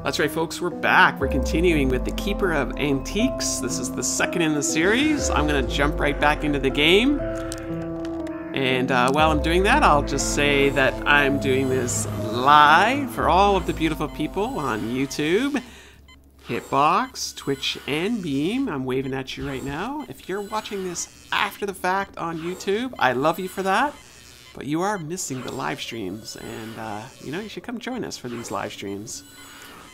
That's right, folks, we're back. We're continuing with the Keeper of Antiques. This is the second in the series. I'm gonna jump right back into the game. And while I'm doing that, I'll just say that I'm doing this live for all of the beautiful people on YouTube, Hitbox, Twitch, and Beam. I'm waving at you right now. If you're watching this after the fact on YouTube, I love you for that. But you are missing the live streams, and you know, you should come join us for these live streams.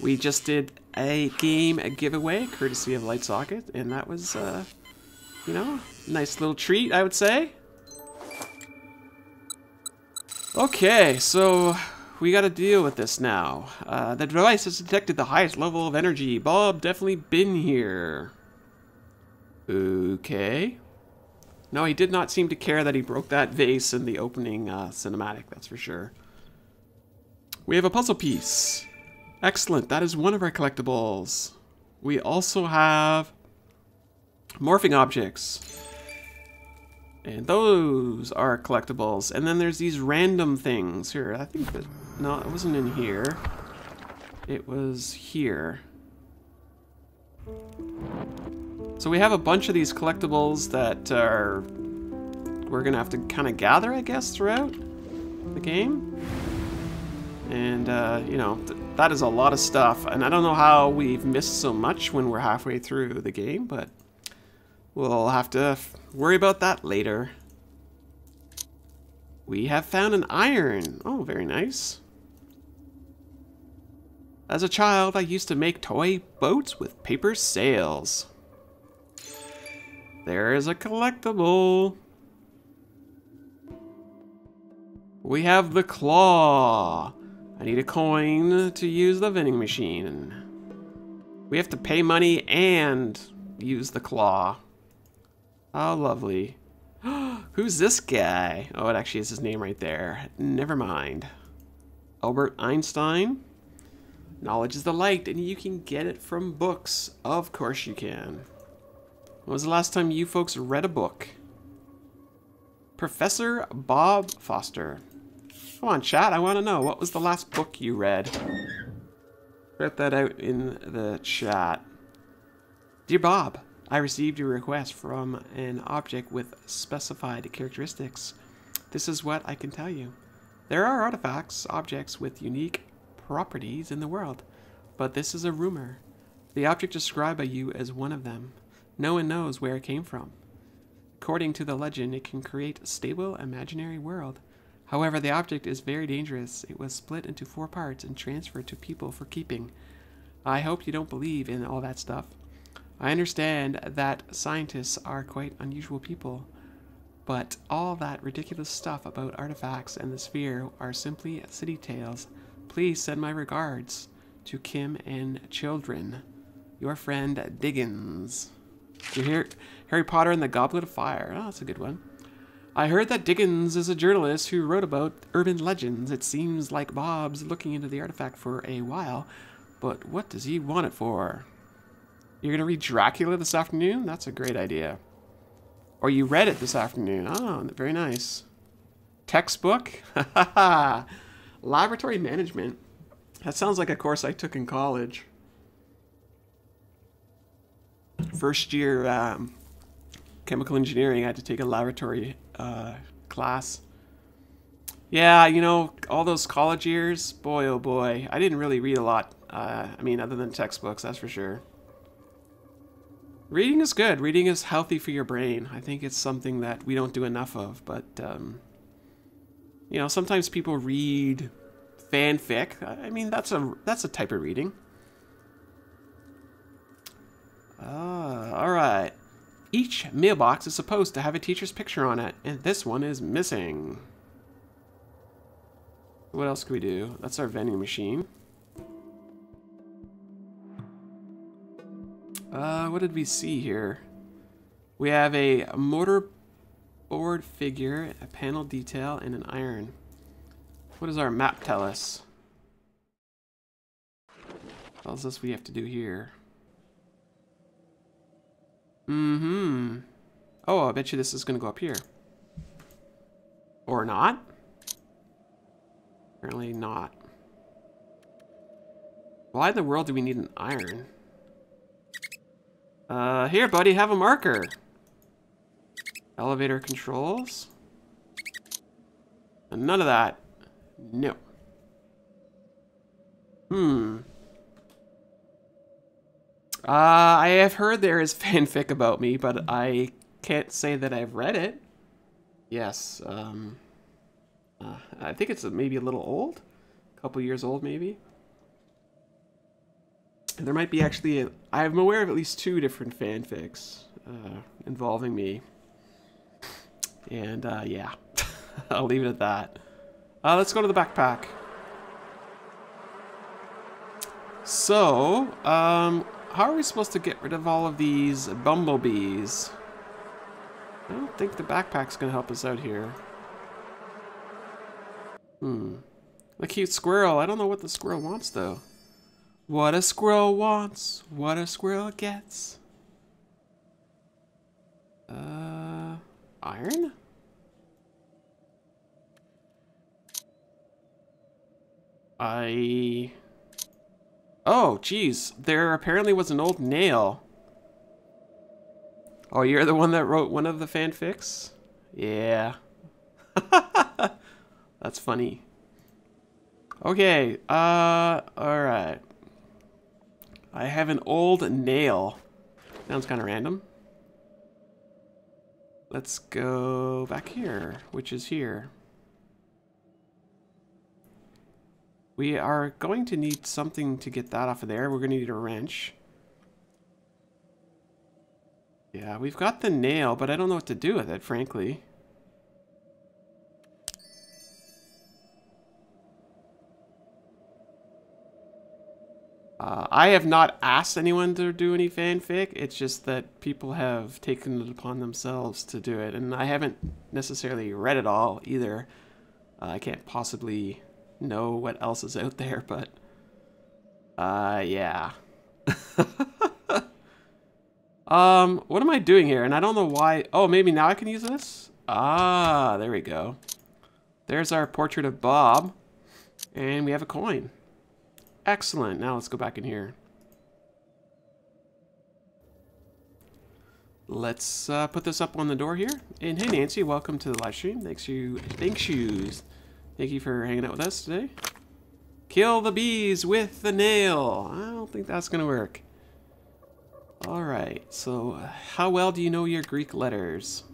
We just did a giveaway courtesy of LightSocket, and that was, you know, nice little treat, I would say. Okay, so we got to deal with this now. The device has detected the highest level of energy. Bob definitely been here. Okay. No, he did not seem to care that he broke that vase in the opening cinematic, that's for sure. We have a puzzle piece. Excellent, that is one of our collectibles. We also have morphing objects. And those are collectibles. And then there's these random things. Here, I think that... No, it wasn't in here. It was here. So we have a bunch of these collectibles that are... we're gonna have to kind of gather, I guess, throughout the game. And, you know, that is a lot of stuff. And I don't know how we've missed so much when we're halfway through the game, but we'll have to worry about that later. We have found an iron. Oh, very nice. As a child, I used to make toy boats with paper sails. There is a collectible. We have the claw. I need a coin to use the vending machine. We have to pay money and use the claw. How lovely. Who's this guy? Oh, it actually is his name right there. Never mind. Albert Einstein. Knowledge is the light, and you can get it from books. Of course you can. When was the last time you folks read a book? Professor Bob Foster. Come on, chat, I want to know. What was the last book you read? Write that out in the chat. Dear Bob, I received your request from an object with specified characteristics. This is what I can tell you. There are artifacts, objects with unique properties in the world, but this is a rumor. The object described by you as one of them. No one knows where it came from. According to the legend, it can create a stable, imaginary world. However, the object is very dangerous. It was split into 4 parts and transferred to people for keeping. I hope you don't believe in all that stuff. I understand that scientists are quite unusual people, but all that ridiculous stuff about artifacts and the sphere are simply city tales. Please send my regards to Kim and children. Your friend Diggins. You hear Harry Potter and the Goblet of Fire. Oh, that's a good one. I heard that Dickens is a journalist who wrote about urban legends. It seems like Bob's looking into the artifact for a while, but what does he want it for? You're going to read Dracula this afternoon? That's a great idea. Or you read it this afternoon. Oh, very nice. Textbook? Laboratory management. That sounds like a course I took in college. First year chemical engineering, I had to take a laboratory class. Yeah, you know, all those college years, boy oh boy, I didn't really read a lot. I mean, other than textbooks, that's for sure. Reading is good. Reading is healthy for your brain. I think it's something that we don't do enough of, but you know, sometimes people read fanfic. I mean, that's a type of reading. All right. Each mailbox is supposed to have a teacher's picture on it, and this one is missing. What else can we do? That's our vending machine. What did we see here? We have a mortarboard figure, a panel detail, and an iron. What does our map tell us? Tells us we have to do here. Mm-hmm. Oh, I bet you this is going to go up here. Or not? Apparently not. Why in the world do we need an iron? Here, buddy, have a marker. Elevator controls. And none of that. No. I have heard there is fanfic about me, but I can't say that I've read it. Yes, I think it's maybe a little old. A couple years old, maybe. And there might be actually, I'm aware of at least 2 different fanfics involving me. And, yeah. I'll leave it at that. Let's go to the backpack. So, how are we supposed to get rid of all of these bumblebees? I don't think the backpack's gonna help us out here. The cute squirrel. I don't know what the squirrel wants, though. What a squirrel wants, what a squirrel gets. Iron? Oh, geez. There apparently was an old nail. Oh, you're the one that wrote one of the fanfics? Yeah. That's funny. Okay, alright. I have an old nail. Sounds kind of random. Let's go back here, which is here. We are going to need something to get that off of there. We're going to need a wrench. Yeah, we've got the nail, but I don't know what to do with it, frankly. I have not asked anyone to do any fanfic. It's just that people have taken it upon themselves to do it. And I haven't necessarily read it all either. I can't possibly know what else is out there, but yeah. What am I doing here? And I don't know why. Oh, maybe now I can use this? Ah, there we go. There's our portrait of Bob. And we have a coin. Excellent. Now let's go back in here. Let's put this up on the door here. And hey, Nancy, welcome to the live stream. Thank you for hanging out with us today. Kill the bees with the nail. I don't think that's gonna work. Alright, so how well do you know your Greek letters?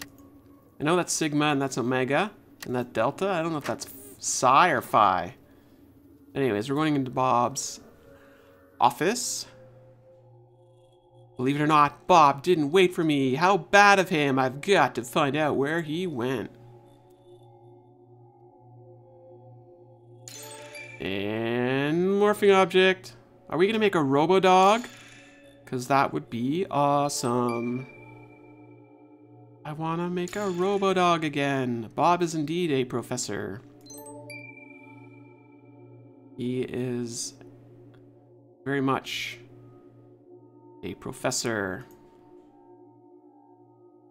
I know that's sigma and that's omega. And that delta, I don't know if that's psi or phi. Anyways, we're going into Bob's office. Believe it or not, Bob didn't wait for me. How bad of him. I've got to find out where he went. And morphing object. Are we going to make a robo-dog? Because that would be awesome. I want to make a robo-dog again. Bob is indeed a professor. He is very much a professor.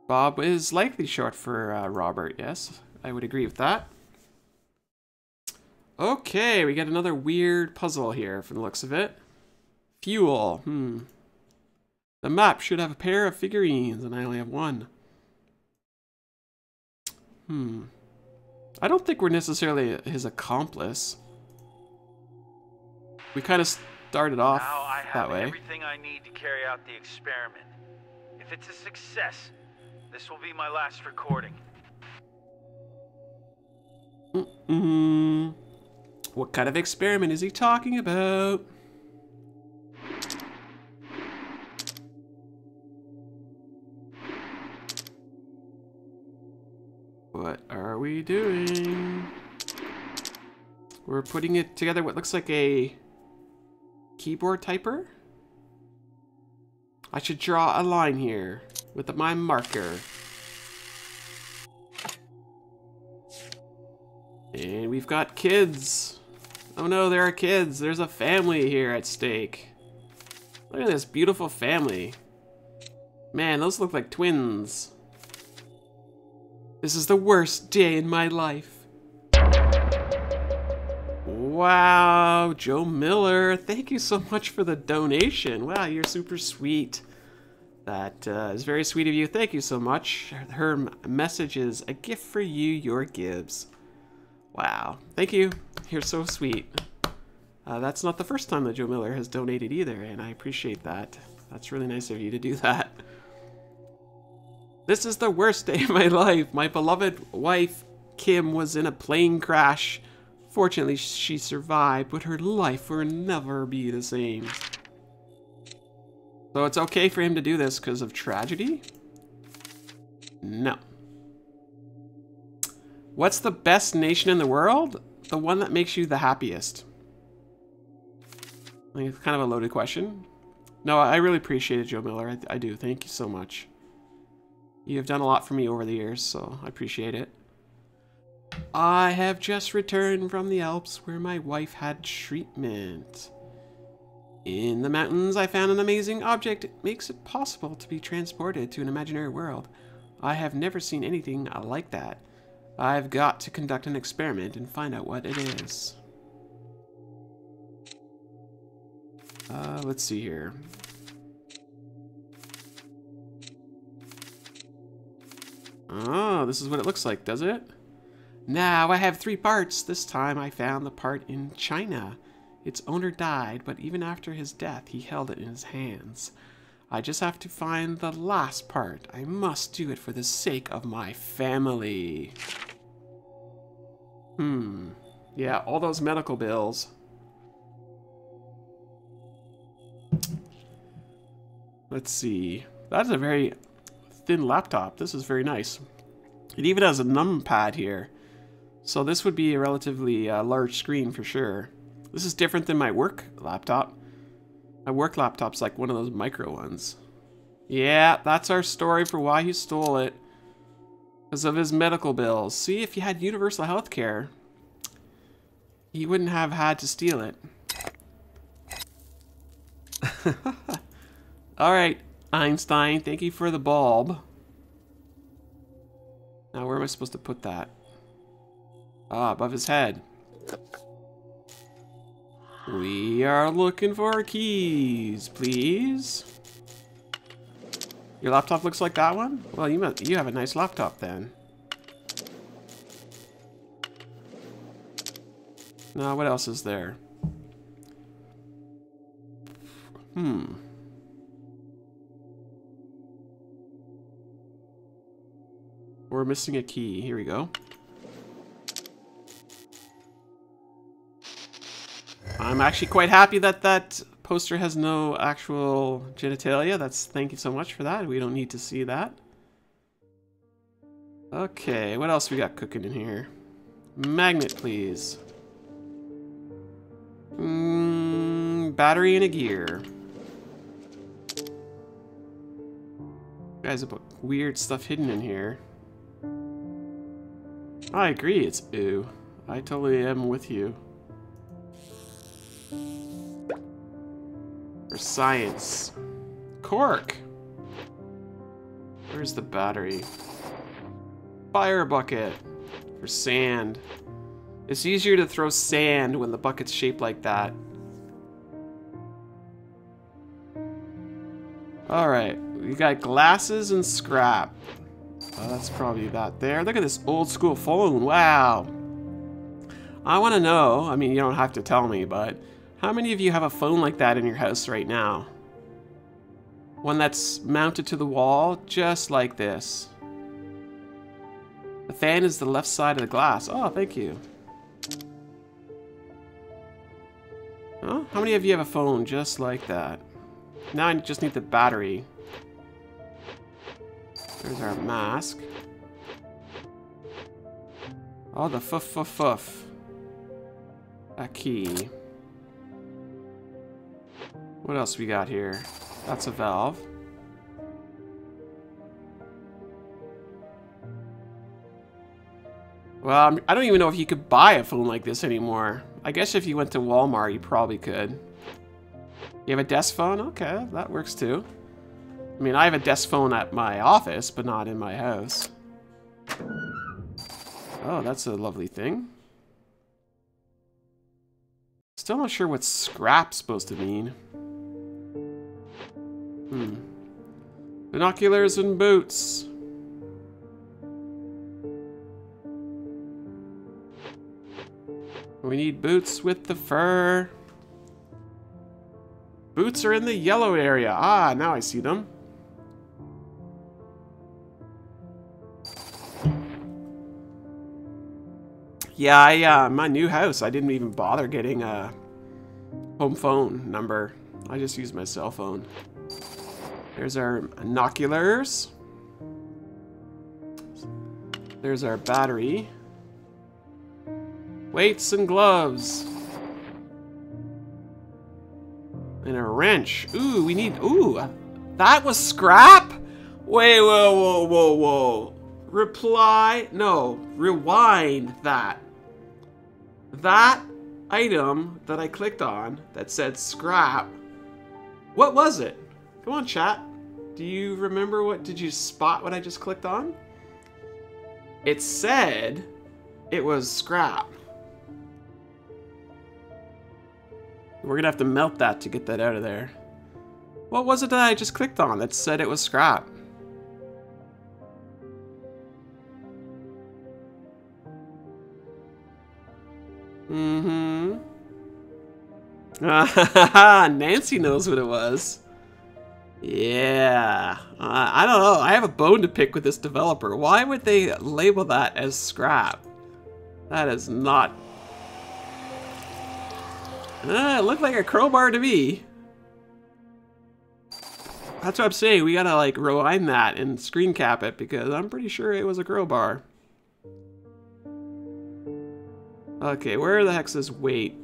Bob is likely short for Robert, yes. I would agree with that. Okay, we got another weird puzzle here from the looks of it. Fuel, The map should have a pair of figurines, and I only have one. I don't think we're necessarily his accomplice. We kind of started off that way. Now I have everything I need to carry out the experiment. If it's a success, this will be my last recording. What kind of experiment is he talking about? What are we doing? We're putting it together what looks like a keyboard typer? I should draw a line here with my marker. And we've got kids. Oh no, there are kids. There's a family here at stake. Look at this beautiful family. Man, those look like twins. This is the worst day in my life. Wow, Joe Miller, thank you so much for the donation. Wow, you're super sweet. That is very sweet of you. Thank you so much. Her message is a gift for you, YourGibs. Wow, thank you. You're so sweet. That's not the first time that Joe Miller has donated either, and I appreciate that. That's really nice of you to do that. This is the worst day of my life. My beloved wife, Kim, was in a plane crash. Fortunately, she survived, but her life will never be the same. So it's okay for him to do this because of tragedy? No. What's the best nation in the world? The one that makes you the happiest. I think it's kind of a loaded question. No, I really appreciate it, Joe Miller. I do. Thank you so much. You have done a lot for me over the years, so I appreciate it. I have just returned from the Alps where my wife had treatment. In the mountains, I found an amazing object. It makes it possible to be transported to an imaginary world. I have never seen anything like that. I've got to conduct an experiment and find out what it is. Let's see here. Oh, this is what it looks like, does it? Now I have 3 parts. This time I found the part in China. Its owner died, but even after his death, he held it in his hands. I just have to find the last part. I must do it for the sake of my family. Yeah, all those medical bills. Let's see. That's a very thin laptop. This is very nice. It even has a numpad here. So this would be a relatively large screen for sure. This is different than my work laptop. My work laptop's like one of those micro ones. Yeah, that's our story for why he stole it. Because of his medical bills. See, if you had universal health care, he wouldn't have had to steal it. Alright, Einstein, thank you for the bulb. Now, where am I supposed to put that? Ah, above his head. We are looking for keys, please. Your laptop looks like that one? Well, you have a nice laptop then. Now, what else is there? We're missing a key. Here we go. I'm actually quite happy that that poster has no actual genitalia. Thank you so much for that. We don't need to see that. Okay, what else we got cooking in here? Magnet, please. Battery and a gear. Guys, a weird stuff hidden in here. I agree, it's ooh. I totally am with you. For science. Cork! Where's the battery? Fire bucket. For sand. It's easier to throw sand when the bucket's shaped like that. Alright, we got glasses and scrap. Oh, that's probably that there. Look at this old school phone. Wow. I want to know, I mean, you don't have to tell me, but how many of you have a phone like that in your house right now? One that's mounted to the wall, just like this. The fan is the left side of the glass. Oh, thank you. Oh, how many of you have a phone just like that? Now I just need the battery. There's our mask. Oh, the fuff. A key. What else we got here? That's a valve. Well, I don't even know if you could buy a phone like this anymore. I guess if you went to Walmart, you probably could. You have a desk phone? Okay, that works too. I mean, I have a desk phone at my office, but not in my house. Oh, that's a lovely thing. Still not sure what scrap's supposed to mean. Binoculars and boots. We need boots with the fur. Boots are in the yellow area. Ah, now I see them. Yeah, my new house, I didn't even bother getting a home phone number. I just used my cell phone. There's our binoculars. There's our battery. Weights and gloves. And a wrench. Ooh, we need... Ooh, that was scrap? Wait, whoa. Reply... No, rewind that. That item that I clicked on that said scrap, what was it? Come on, chat. Do you remember what... Did you spot what I just clicked on? It said it was scrap. We're gonna have to melt that to get that out of there. What was it that I just clicked on that said it was scrap? Nancy knows what it was. Yeah. I don't know. I have a bone to pick with this developer. Why would they label that as scrap? That is not... it looked like a crowbar to me. That's what I'm saying. We gotta like rewind that and screen cap it because I'm pretty sure it was a crowbar. Okay, where the heck's this weight?